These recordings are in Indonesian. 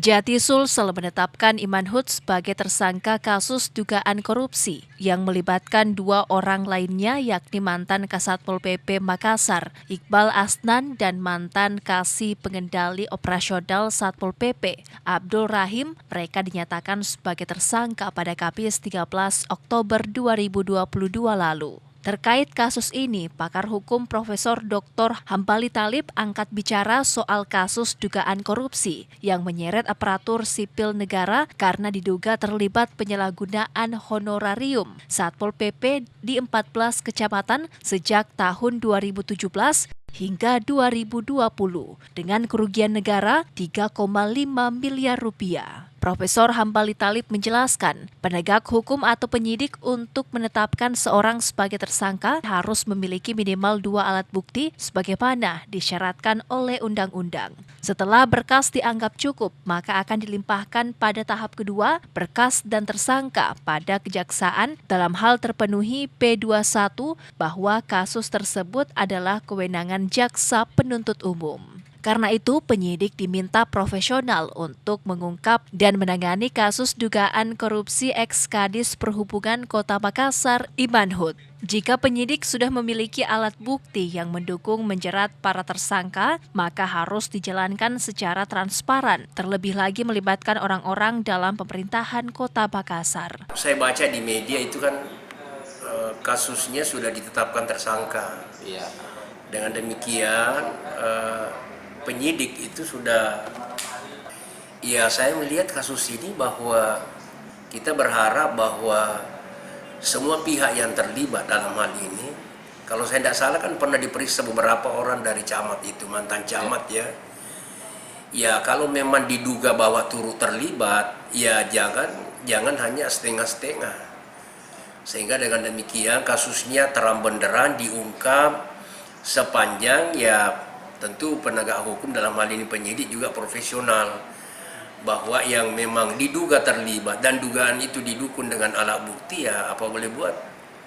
Kejati Sulsel menetapkan Iman Hud sebagai tersangka kasus dugaan korupsi yang melibatkan dua orang lainnya yakni mantan Kasatpol PP Makassar, Iqbal Asnan dan mantan Kasih Pengendali Operasional Satpol PP, Abdul Rahim. Mereka dinyatakan sebagai tersangka pada Kamis 13 Oktober 2022 lalu. Terkait kasus ini, pakar hukum Profesor Dr. Hambali Thalib angkat bicara soal kasus dugaan korupsi yang menyeret aparatur sipil negara karena diduga terlibat penyalahgunaan honorarium Satpol PP di 14 kecamatan sejak tahun 2017 hingga 2020 dengan kerugian negara 3,5 miliar rupiah. Profesor Hambali Thalib menjelaskan, penegak hukum atau penyidik untuk menetapkan seorang sebagai tersangka harus memiliki minimal 2 alat bukti sebagaimana disyaratkan oleh undang-undang. Setelah berkas dianggap cukup, maka akan dilimpahkan pada tahap kedua berkas dan tersangka pada kejaksaan dalam hal terpenuhi P21 bahwa kasus tersebut adalah kewenangan jaksa penuntut umum. Karena itu, penyidik diminta profesional untuk mengungkap dan menangani kasus dugaan korupsi ex-Kadis Perhubungan Kota Makassar, Iman Hud. Jika penyidik sudah memiliki alat bukti yang mendukung menjerat para tersangka, maka harus dijalankan secara transparan, terlebih lagi melibatkan orang-orang dalam pemerintahan Kota Makassar. Saya baca di media itu kan kasusnya sudah ditetapkan tersangka. Ya. Dengan demikian penyidik itu sudah, ya saya melihat kasus ini bahwa kita berharap bahwa semua pihak yang terlibat dalam hal ini, kalau saya tidak salah kan pernah diperiksa beberapa orang dari camat itu, mantan camat ya. Ya kalau memang diduga bahwa turut terlibat, ya jangan hanya setengah-setengah. Sehingga dengan demikian kasusnya terang benderang diungkap sepanjang ya tentu penegak hukum dalam hal ini penyidik juga profesional bahwa yang memang diduga terlibat dan dugaan itu didukung dengan alat bukti ya apa boleh buat,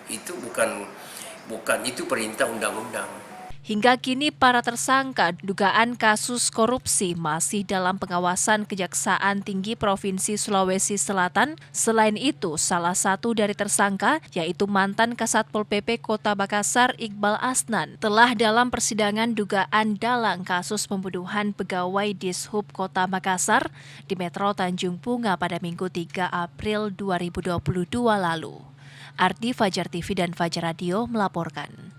itu bukan itu perintah undang-undang. Hingga kini para tersangka dugaan kasus korupsi masih dalam pengawasan Kejaksaan Tinggi Provinsi Sulawesi Selatan. Selain itu, salah satu dari tersangka, yaitu mantan Kasatpol PP Kota Makassar Iqbal Asnan, telah dalam persidangan dugaan dalang kasus pembunuhan pegawai Dishub Kota Makassar di Metro Tanjung Bunga pada Minggu 3 April 2022 lalu. Ardi Fajar TV dan Fajar Radio melaporkan.